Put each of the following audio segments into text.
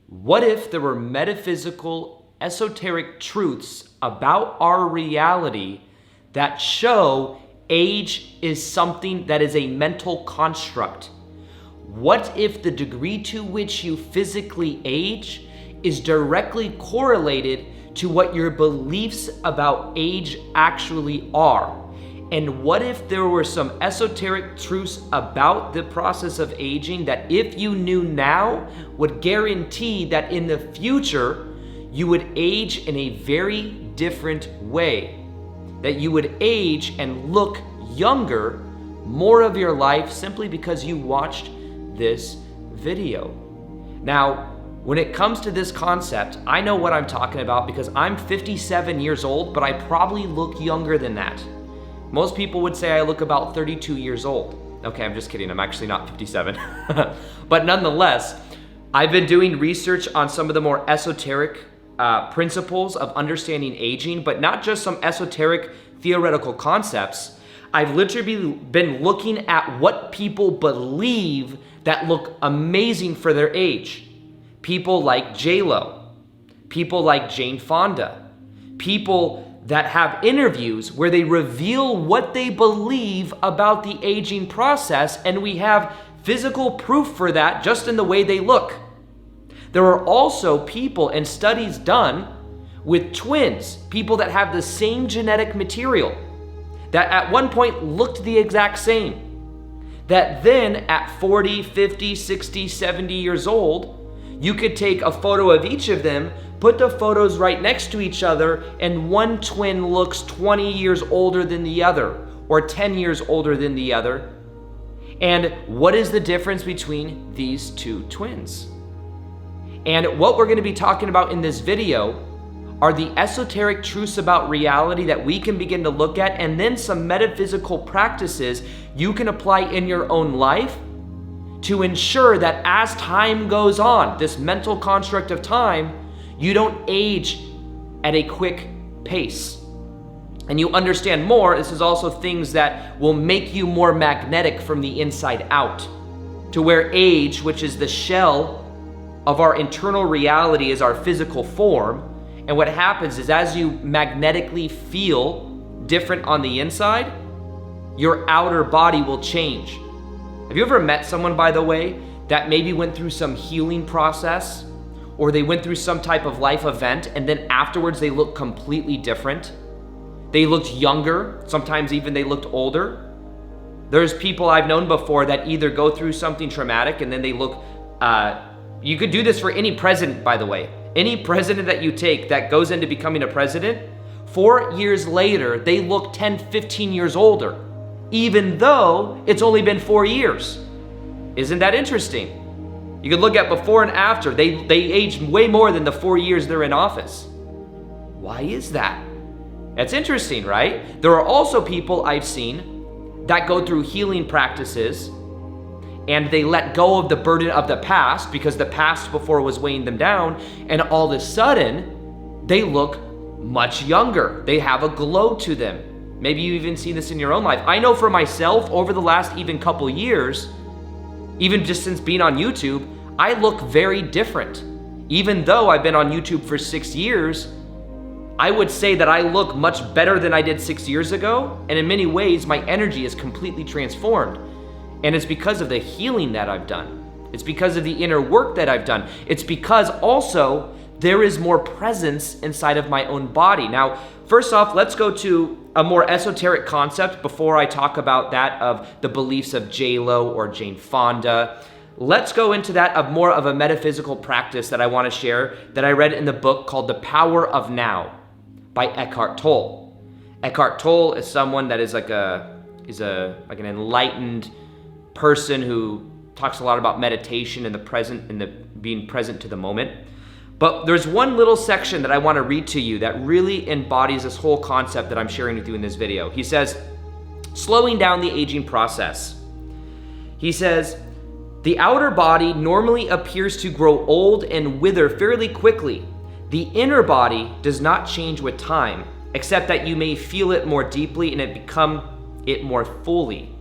What if there were metaphysical, esoteric truths about our reality that show age is something that is a mental construct? What if the degree to which you physically age is directly correlated to what your beliefs about age actually are? And what if there were some esoteric truths about the process of aging that if you knew now would guarantee that in the future you would age in a very different way? That you would age and look younger more of your life simply because you watched this video. Now, when it comes to this concept, I know what I'm talking about because I'm 57 years old, but I probably look younger than that. Most people would say I look about 32 years old. Okay, I'm just kidding. I'm actually not 57. But nonetheless, I've been doing research on some of the more esoteric principles of understanding aging, but not just some esoteric theoretical concepts. I've literally been looking at what people believe that look amazing for their age. People like J-Lo, people like Jane Fonda, people that have interviews where they reveal what they believe about the aging process, and we have physical proof for that just in the way they look. There are also people and studies done with twins, people that have the same genetic material, that at one point looked the exact same, that then at 40, 50, 60, 70 years old, you could take a photo of each of them, put the photos right next to each other, and one twin looks 20 years older than the other, or 10 years older than the other. And what is the difference between these two twins? And what we're going to be talking about in this video are the esoteric truths about reality that we can begin to look at, and then some metaphysical practices you can apply in your own life to ensure that as time goes on, this mental construct of time, you don't age at a quick pace. And you understand more. This is also things that will make you more magnetic from the inside out, to where age, which is the shell of our internal reality, is our physical form. And what happens is as you magnetically feel different on the inside, your outer body will change. Have you ever met someone, by the way, that maybe went through some healing process, or they went through some type of life event, and then afterwards they looked completely different? They looked younger, sometimes even they looked older. There's people I've known before that either go through something traumatic and then they look, you could do this for any president, by the way. Any president that you take that goes into becoming a president, 4 years later, they look 10, 15 years older, even though it's only been 4 years. Isn't that interesting? You could look at before and after. They age way more than the 4 years they're in office. Why is that? That's interesting, right? There are also people I've seen that go through healing practices and they let go of the burden of the past because the past before was weighing them down, and all of a sudden they look much younger. They have a glow to them. Maybe you've even seen this in your own life. I know for myself, over the last even couple years, even just since being on YouTube, I look very different. Even though I've been on YouTube for 6 years, I would say that I look much better than I did 6 years ago. And in many ways, my energy is completely transformed. And it's because of the healing that I've done. It's because of the inner work that I've done. It's because also there is more presence inside of my own body. Now, first off, let's go to a more esoteric concept before I talk about that of the beliefs of J-Lo or Jane Fonda. Let's go into that of more of a metaphysical practice that I want to share that I read in the book called The Power of Now by Eckhart Tolle. Eckhart Tolle is someone that is like an enlightened person who talks a lot about meditation and the present and the being present to the moment. But there's one little section that I want to read to you that really embodies this whole concept that I'm sharing with you in this video. He says, slowing down the aging process. He says, the outer body normally appears to grow old and wither fairly quickly. The inner body does not change with time, except that you may feel it more deeply and become it more fully.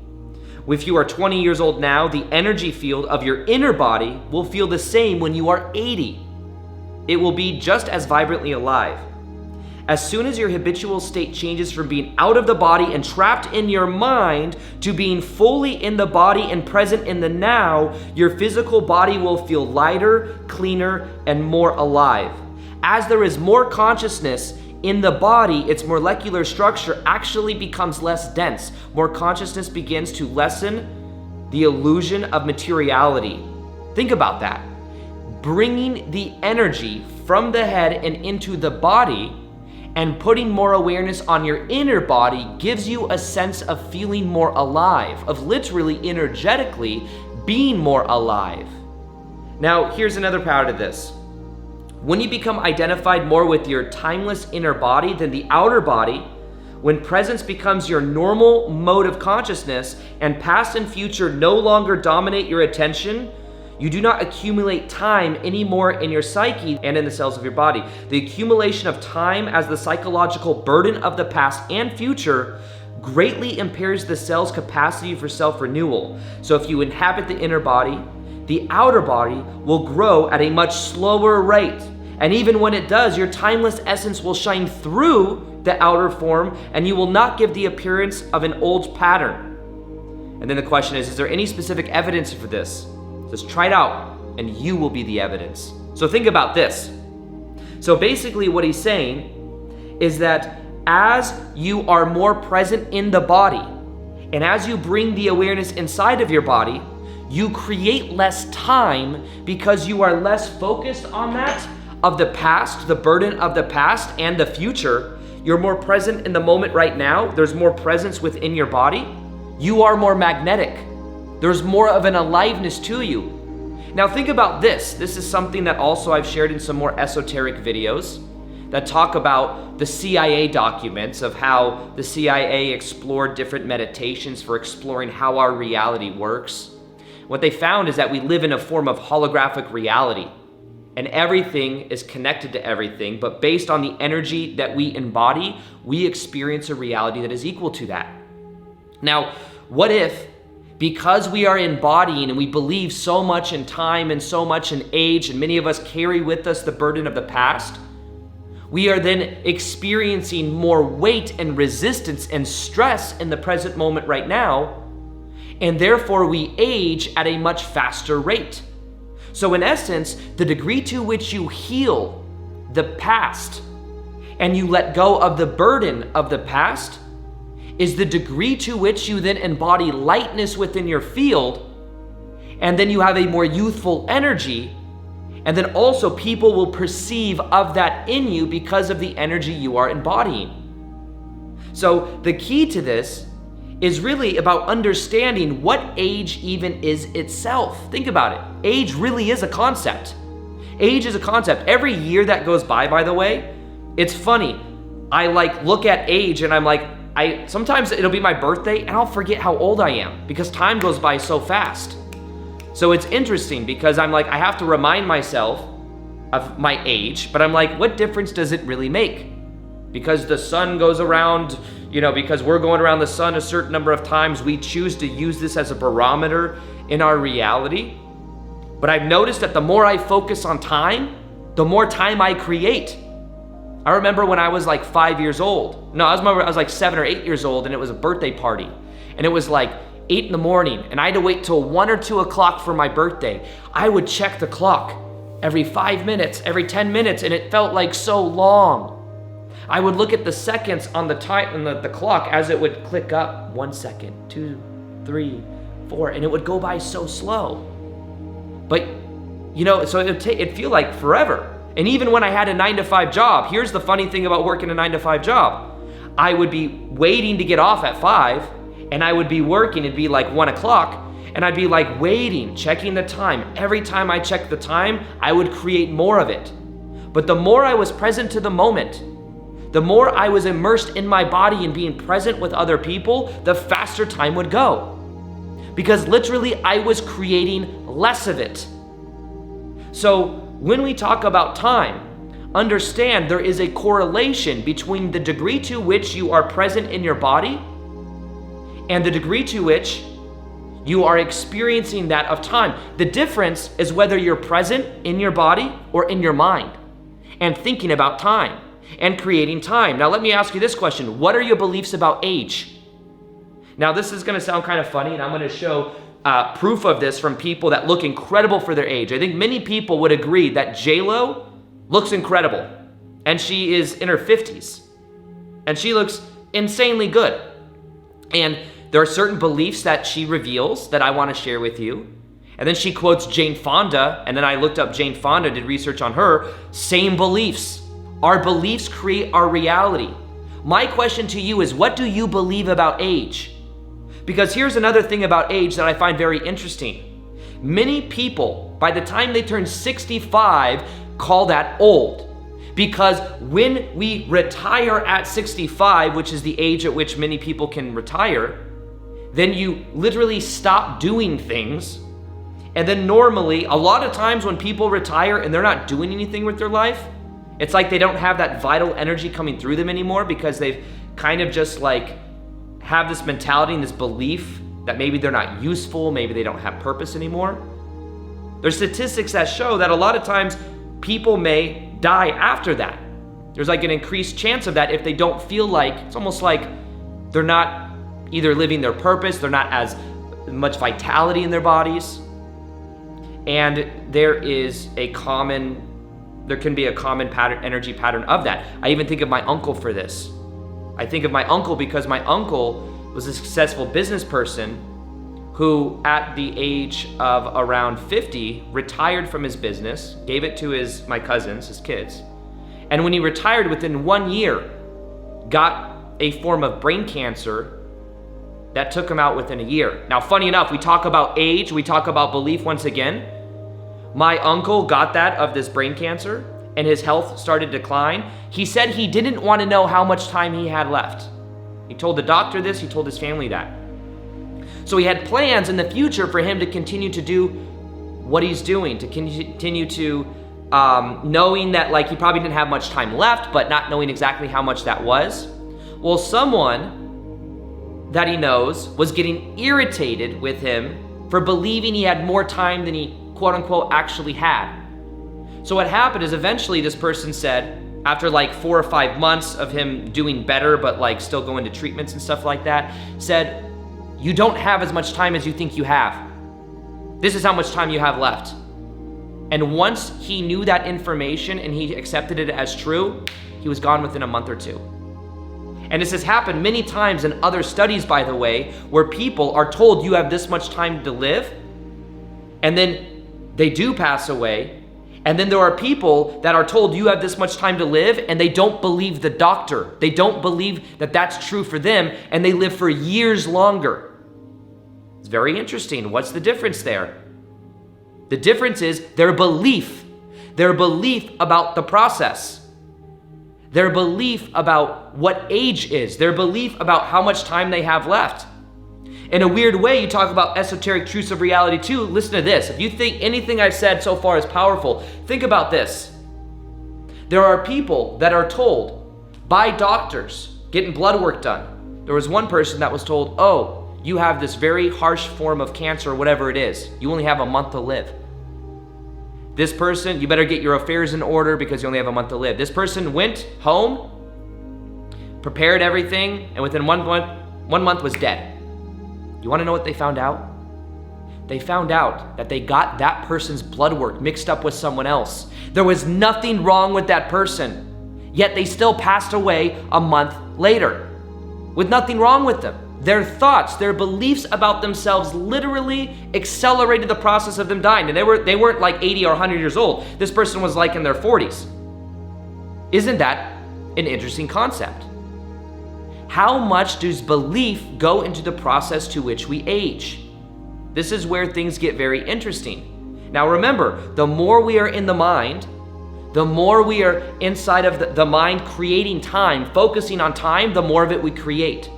If you are 20 years old now, the energy field of your inner body will feel the same when you are 80. it will be just as vibrantly alive. As soon as your habitual state changes from being out of the body and trapped in your mind to being fully in the body and present in the now, your physical body will feel lighter, cleaner, and more alive. As there is more consciousness in the body, its molecular structure actually becomes less dense. More consciousness begins to lessen the illusion of materiality. Think about that. Bringing the energy from the head and into the body and putting more awareness on your inner body gives you a sense of feeling more alive, of literally energetically being more alive. Now, here's another part of this. When you become identified more with your timeless inner body than the outer body, when presence becomes your normal mode of consciousness and past and future no longer dominate your attention, you do not accumulate time anymore in your psyche and in the cells of your body. The accumulation of time as the psychological burden of the past and future greatly impairs the cell's capacity for self-renewal. So if you inhabit the inner body, the outer body will grow at a much slower rate. And even when it does, your timeless essence will shine through the outer form and you will not give the appearance of an old pattern. And then the question is there any specific evidence for this? Just try it out and you will be the evidence. So think about this. So basically what he's saying is that as you are more present in the body and as you bring the awareness inside of your body, you create less time because you are less focused on that of the past, the burden of the past and the future. You're more present in the moment right now. There's more presence within your body. You are more magnetic. There's more of an aliveness to you. Now think about this. This is something that also I've shared in some more esoteric videos that talk about the CIA documents of how the CIA explored different meditations for exploring how our reality works. What they found is that we live in a form of holographic reality and everything is connected to everything, but based on the energy that we embody, we experience a reality that is equal to that. Now, what if, because we are embodying and we believe so much in time and so much in age, and many of us carry with us the burden of the past, we are then experiencing more weight and resistance and stress in the present moment right now, and therefore we age at a much faster rate. So in essence, the degree to which you heal the past and you let go of the burden of the past is the degree to which you then embody lightness within your field, and then you have a more youthful energy, and then also people will perceive of that in you because of the energy you are embodying. So the key to this is really about understanding what age even is itself. Think about it. Age really is a concept. Age is a concept. Every year that goes by the way, it's funny. I look at age and I'm like, sometimes it'll be my birthday and I'll forget how old I am because time goes by so fast. So it's interesting because I'm like, I have to remind myself of my age, but I'm like, what difference does it really make? Because the sun goes around, because we're going around the sun a certain number of times, we choose to use this as a barometer in our reality. But I've noticed that the more I focus on time, the more time I create. I remember when I was like 5 years old. No, I was like 7 or 8 years old and it was a birthday party. And it was like 8 in the morning and I had to wait till 1 or 2 o'clock for my birthday. I would check the clock every 5 minutes, every 10 minutes, and it felt like so long. I would look at the seconds on the clock as it would click up. 1 second, 2, 3, 4, and it would go by so slow. But, so it'd feel like forever. And even when I had a 9-to-5 job, here's the funny thing about working a 9-to-5 job. I would be waiting to get off at 5, and I would be working, it'd be like 1 o'clock, and I'd be like waiting, checking the time. Every time I checked the time, I would create more of it. But the more I was present to the moment, the more I was immersed in my body and being present with other people, the faster time would go. Because literally I was creating less of it. So when we talk about time, understand there is a correlation between the degree to which you are present in your body and the degree to which you are experiencing that of time. The difference is whether you're present in your body or in your mind. and thinking about time and creating time. Now, let me ask you this question. What are your beliefs about age? Now, this is going to sound kind of funny, and I'm going to show proof of this from people that look incredible for their age. I think many people would agree that J-Lo looks incredible, and she is in her 50s, and she looks insanely good. And there are certain beliefs that she reveals that I want to share with you. And then she quotes Jane Fonda, and then I looked up Jane Fonda, did research on her, same beliefs. Our beliefs create our reality. My question to you is, what do you believe about age? Because here's another thing about age that I find very interesting. Many people, by the time they turn 65, call that old. Because when we retire at 65, which is the age at which many people can retire, then you literally stop doing things. And then normally, a lot of times when people retire and they're not doing anything with their life, it's like they don't have that vital energy coming through them anymore, because they've kind of just like have this mentality and this belief that maybe they're not useful, maybe they don't have purpose anymore. There's statistics that show that a lot of times people may die after that. There's like an increased chance of that if they don't feel like, it's almost like they're not either living their purpose, they're not as much vitality in their bodies. And there can be a common pattern, energy pattern of that. I even think of my uncle for this. I think of my uncle because my uncle was a successful business person who at the age of around 50 retired from his business, gave it to my cousins, his kids. And when he retired, within 1 year, got a form of brain cancer that took him out within a year. Now, funny enough, we talk about age, we talk about belief once again. My uncle got that of this brain cancer, and his health started to decline. He said he didn't want to know how much time he had left. He told the doctor this, he told his family that. So he had plans in the future for him to continue to do what he's doing, to continue to, knowing that like he probably didn't have much time left, but not knowing exactly how much that was. Well, someone that he knows was getting irritated with him for believing he had more time than he quote unquote actually had. So what happened is eventually this person said, after like 4 or 5 months of him doing better, but like still going to treatments and stuff like that, said, you don't have as much time as you think you have. This is how much time you have left. And once he knew that information and he accepted it as true, he was gone within a month or two. And this has happened many times in other studies, by the way, where people are told you have this much time to live, and then they do pass away. And then there are people that are told you have this much time to live, and they don't believe the doctor. They don't believe that that's true for them, and they live for years longer. It's very interesting. What's the difference there? The difference is their belief about the process, their belief about what age is, their belief about how much time they have left. In a weird way, you talk about esoteric truths of reality too. Listen to this. If you think anything I've said so far is powerful, think about this. There are people that are told by doctors getting blood work done. There was one person that was told, oh, you have this very harsh form of cancer, whatever it is. You only have a month to live. This person, you better get your affairs in order because you only have a month to live. This person went home, prepared everything, and within 1 month was dead. You want to know what they found out? They found out that they got that person's blood work mixed up with someone else. There was nothing wrong with that person, yet they still passed away a month later with nothing wrong with them. Their thoughts, their beliefs about themselves literally accelerated the process of them dying. And they weren't like 80 or 100 years old. This person was like in their 40s. Isn't that an interesting concept? How much does belief go into the process to which we age? This is where things get very interesting. Now remember, the more we are in the mind, the more we are inside of the mind creating time, focusing on time, the more of it we create.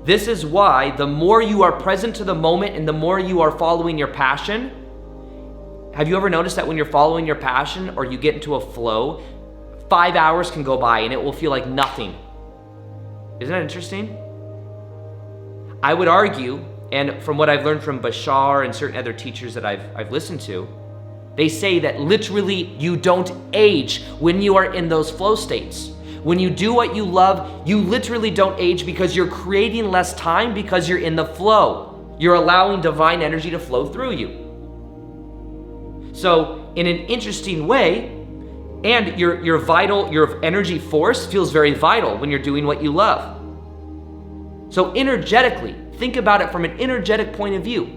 This is why the more you are present to the moment and the more you are following your passion. Have you ever noticed that when you're following your passion or you get into a flow, 5 hours can go by and it will feel like nothing? Isn't that interesting? I would argue, and from what I've learned from Bashar and certain other teachers that I've listened to, they say that literally you don't age when you are in those flow states. When you do what you love, you literally don't age because you're creating less time because you're in the flow. You're allowing divine energy to flow through you. So in an interesting way, and your energy force feels very vital when you're doing what you love. So energetically, think about it from an energetic point of view.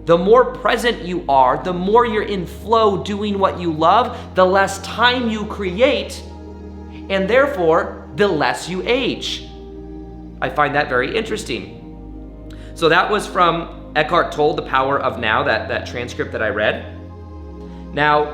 The more present you are, the more you're in flow doing what you love, the less time you create, and therefore, the less you age. I find that very interesting. So that was from Eckhart Tolle, The Power of Now, that transcript that I read. Now,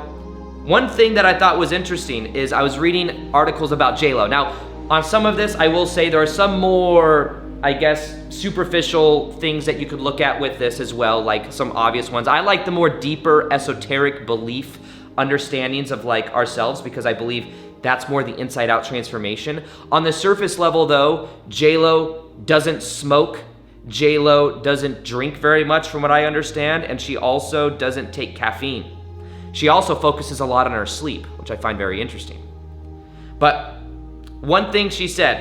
one thing that I thought was interesting is I was reading articles about J-Lo. Now, on some of this, I will say there are some more, I guess, superficial things that you could look at with this as well, like some obvious ones. I like the more deeper esoteric belief understandings of like ourselves because I believe that's more the inside out transformation. On the surface level though, J-Lo doesn't smoke. J-Lo doesn't drink very much from what I understand, and she also doesn't take caffeine. She also focuses a lot on her sleep, which I find very interesting. But one thing she says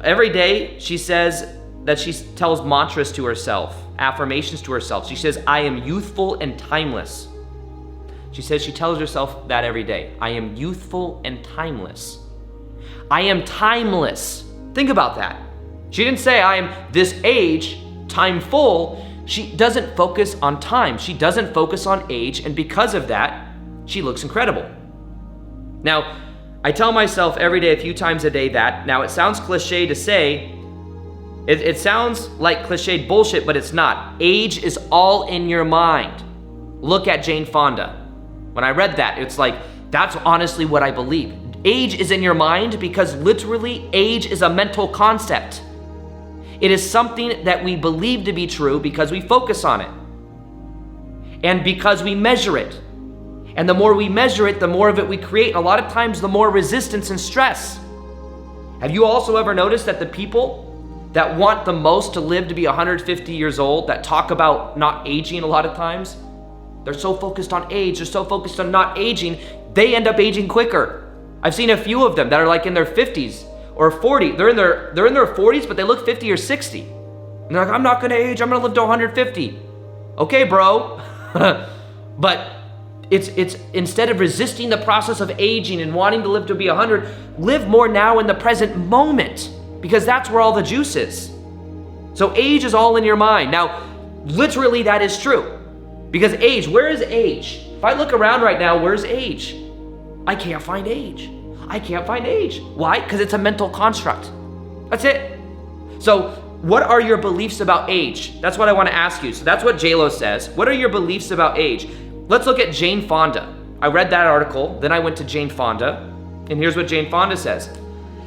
every day, she says that she tells mantras to herself, affirmations to herself. She says, I am youthful and timeless. She says she tells herself that every day. I am youthful and timeless. I am timeless. Think about that. She didn't say I am this age, time full. She doesn't focus on time. She doesn't focus on age, and because of that, she looks incredible. Now, I tell myself every day, a few times a day that, now it sounds cliche to say, it sounds like cliched bullshit, but it's not. Age is all in your mind. Look at Jane Fonda. When I read that, it's like, that's honestly what I believe. Age is in your mind because literally age is a mental concept. It is something that we believe to be true because we focus on it and because we measure it. And the more we measure it, the more of it we create. And a lot of times, the more resistance and stress. Have you also ever noticed that the people that want the most to live to be 150 years old, that talk about not aging a lot of times, they're so focused on age, they're so focused on not aging, they end up aging quicker. I've seen a few of them that are like in their 50s. Or 40, they're in their 40s, but they look 50 or 60. And they're like, I'm not gonna age, I'm gonna live to 150. Okay, bro. But it's instead of resisting the process of aging and wanting to live to be 100, live more now in the present moment, because that's where all the juice is. So age is all in your mind. Now, literally that is true. Because age, where is age? If I look around right now, where's age? I can't find age. I can't find age. Why? Because it's a mental construct. That's it. So what are your beliefs about age? That's what I want to ask you. So that's what J-Lo says. What are your beliefs about age? Let's look at Jane Fonda. I read that article, then I went to Jane Fonda, and here's what Jane Fonda says.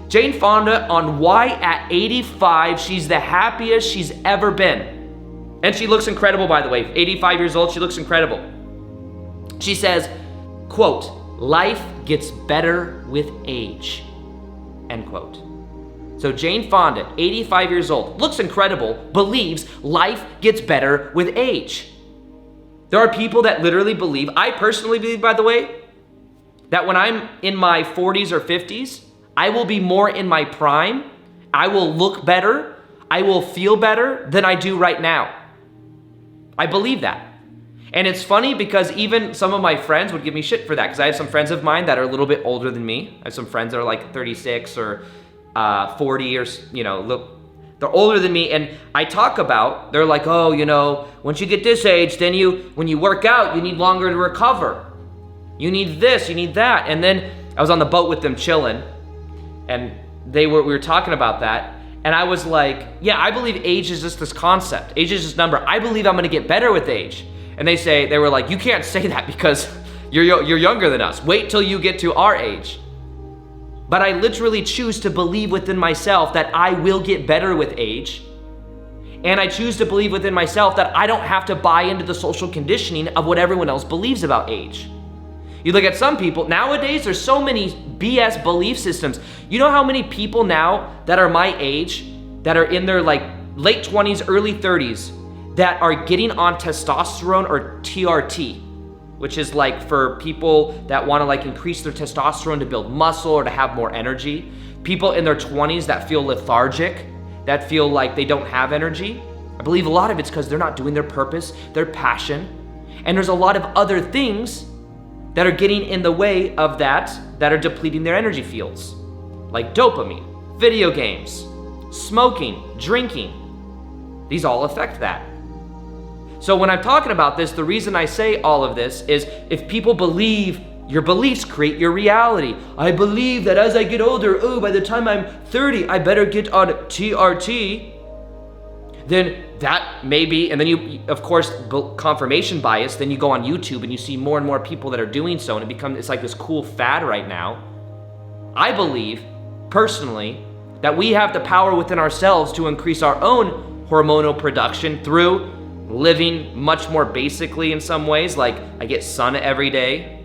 Jane Fonda on why at 85 she's the happiest she's ever been. And she looks incredible, by the way. 85 years old, she looks incredible. She says, quote, life gets better with age, end quote. So Jane Fonda, 85 years old, looks incredible, believes life gets better with age. There are people that literally believe, I personally believe, by the way, that when I'm in my 40s or 50s, I will be more in my prime, I will look better, I will feel better than I do right now. I believe that. And it's funny because even some of my friends would give me shit for that, because I have some friends of mine that are a little bit older than me. I have some friends that are like 36 or 40 or, they're older than me. And I talk about, they're like, oh, once you get this age, then when you work out, you need longer to recover. You need this, you need that. And then I was on the boat with them chilling, and we were talking about that. And I was like, yeah, I believe age is just this concept. Age is just number. I believe I'm gonna get better with age. And they were like, you can't say that because you're younger than us. Wait till you get to our age. But I literally choose to believe within myself that I will get better with age. And I choose to believe within myself that I don't have to buy into the social conditioning of what everyone else believes about age. You look at some people, nowadays there's so many BS belief systems. You know how many people now that are my age, that are in their like late 20s, early 30s, that are getting on testosterone or TRT. which is like for people that want to like increase their testosterone to build muscle or to have more energy. People in their 20s that feel lethargic, that feel like they don't have energy. I believe a lot of it's because they're not doing their purpose, their passion. And there's a lot of other things that are getting in the way of that are depleting their energy fields. Like dopamine, video games, smoking, drinking. These all affect that. So when I'm talking about this, the reason I say all of this is if people believe your beliefs create your reality. I believe that as I get older, by the time I'm 30, I better get on TRT. Then that may be, and then you, of course, confirmation bias, then you go on YouTube and you see more and more people that are doing so, and it's like this cool fad right now. I believe, personally, that we have the power within ourselves to increase our own hormonal production through living much more basically in some ways, like I get sun every day.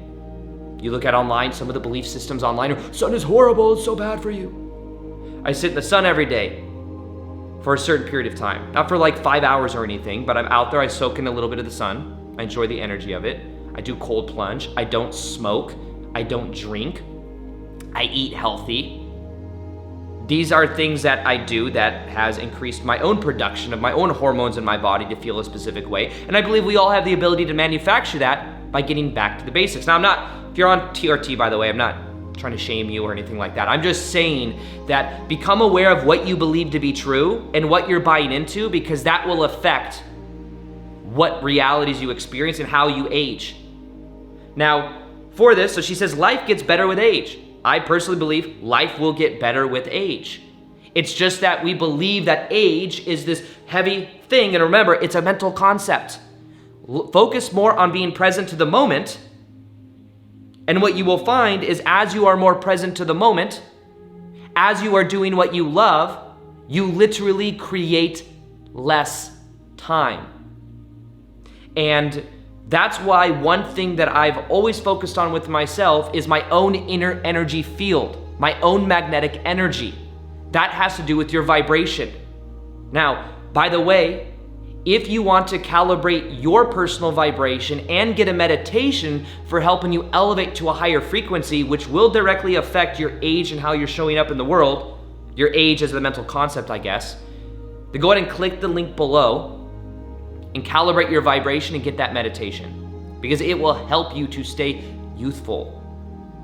You look at online, some of the belief systems online are, sun is horrible, it's so bad for you. I sit in the sun every day for a certain period of time. Not for like 5 hours or anything, but I'm out there, I soak in a little bit of the sun. I enjoy the energy of it. I do cold plunge. I don't smoke. I don't drink. I eat healthy. These are things that I do that has increased my own production of my own hormones in my body to feel a specific way. And I believe we all have the ability to manufacture that by getting back to the basics. Now, if you're on TRT, by the way, I'm not trying to shame you or anything like that. I'm just saying that become aware of what you believe to be true and what you're buying into, because that will affect what realities you experience and how you age. Now, for this, so she says life gets better with age. I personally believe life will get better with age. It's just that we believe that age is this heavy thing, and remember, it's a mental concept. Focus more on being present to the moment. And what you will find is as you are more present to the moment, as you are doing what you love, you literally create less time. And that's why one thing that I've always focused on with myself is my own inner energy field, my own magnetic energy. That has to do with your vibration. Now, by the way, if you want to calibrate your personal vibration and get a meditation for helping you elevate to a higher frequency, which will directly affect your age and how you're showing up in the world, your age as a mental concept, I guess, then go ahead and click the link below and calibrate your vibration and get that meditation, because it will help you to stay youthful.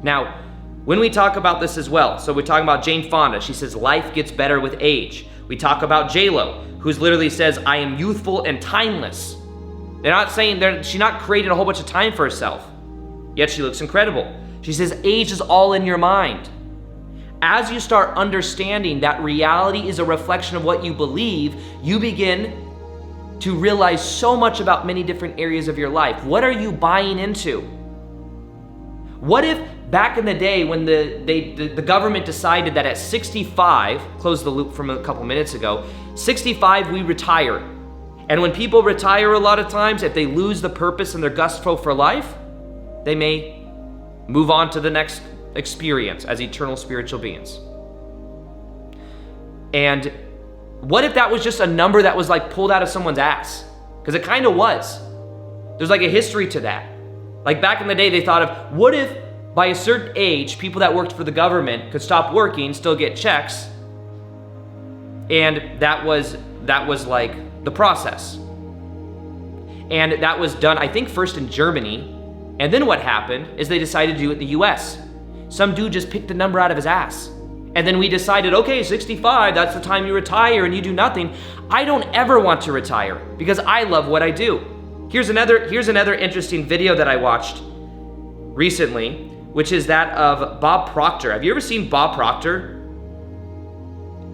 Now, when we talk about this as well, so we're talking about Jane Fonda, she says life gets better with age. We talk about J-Lo, who's literally says, I am youthful and timeless. They're not saying, she's not creating a whole bunch of time for herself, yet she looks incredible. She says, age is all in your mind. As you start understanding that reality is a reflection of what you believe, you begin to realize so much about many different areas of your life. What are you buying into? What if back in the day when the government decided that at 65, close the loop from a couple minutes ago, 65 we retire. And when people retire a lot of times, if they lose the purpose and their gusto for life, they may move on to the next experience as eternal spiritual beings. And what if that was just a number that was like pulled out of someone's ass? Because it kind of was. There's like a history to that. Like back in the day, they thought of, what if by a certain age, people that worked for the government could stop working, still get checks, and that was like the process. And that was done, I think, first in Germany, and then what happened is they decided to do it in the US. Some dude just picked the number out of his ass. And then we decided, okay, 65, that's the time you retire and you do nothing. I don't ever want to retire because I love what I do. Here's another interesting video that I watched recently, which is that of Bob Proctor. Have you ever seen Bob Proctor?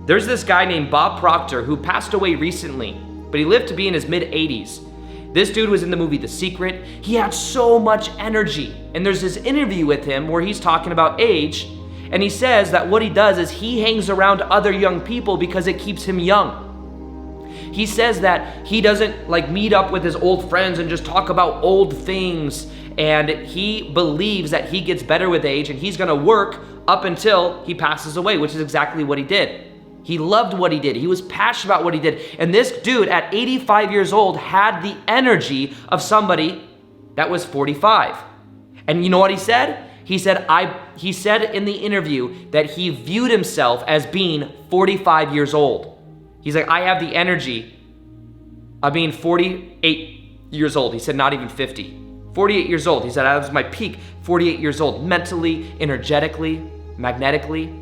There's this guy named Bob Proctor who passed away recently, but he lived to be in his mid-80s. This dude was in the movie The Secret. He had so much energy. And there's this interview with him where he's talking about age, and he says that what he does is he hangs around other young people because it keeps him young. He says that he doesn't like meet up with his old friends and just talk about old things, and he believes that he gets better with age and he's gonna work up until he passes away, which is exactly what he did. He loved what he did. He was passionate about what he did. And this dude at 85 years old had the energy of somebody that was 45. And you know what he said? He said in the interview that he viewed himself as being 45 years old. He's like, I have the energy of being 48 years old. He said, not even 50. 48 years old. He said, that was my peak, 48 years old, mentally, energetically, magnetically.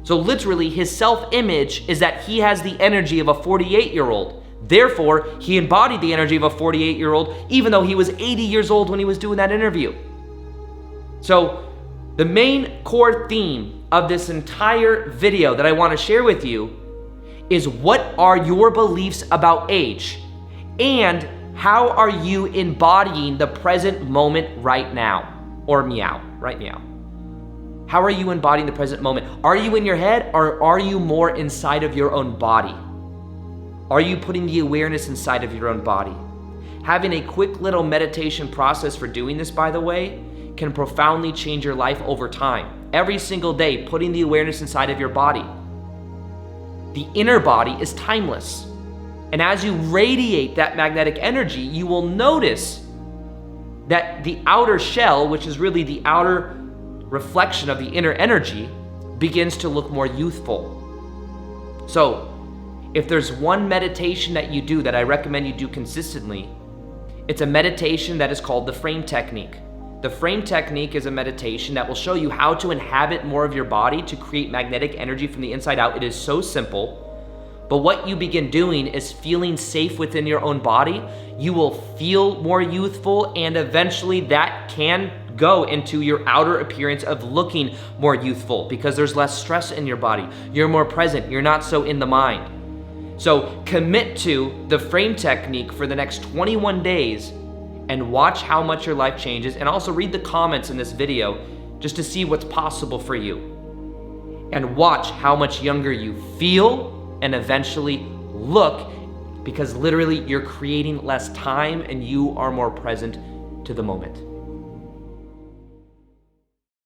So literally, his self-image is that he has the energy of a 48-year-old. Therefore, he embodied the energy of a 48-year-old, even though he was 80 years old when he was doing that interview. So the main core theme of this entire video that I want to share with you is, what are your beliefs about age? And how are you embodying the present moment right now? Or right meow. How are you embodying the present moment? Are you in your head, or are you more inside of your own body? Are you putting the awareness inside of your own body? Having a quick little meditation process for doing this, by the way, can profoundly change your life over time. Every single day, putting the awareness inside of your body. The inner body is timeless. And as you radiate that magnetic energy, you will notice that the outer shell, which is really the outer reflection of the inner energy, begins to look more youthful. So, if there's one meditation that you do that I recommend you do consistently, it's a meditation that is called the frame technique. The frame technique is a meditation that will show you how to inhabit more of your body to create magnetic energy from the inside out. It is so simple. But what you begin doing is feeling safe within your own body. You will feel more youthful, and eventually that can go into your outer appearance of looking more youthful because there's less stress in your body. You're more present. You're not so in the mind. So commit to the frame technique for the next 21 days and watch how much your life changes. And also read the comments in this video just to see what's possible for you. And watch how much younger you feel and eventually look, because literally you're creating less time and you are more present to the moment.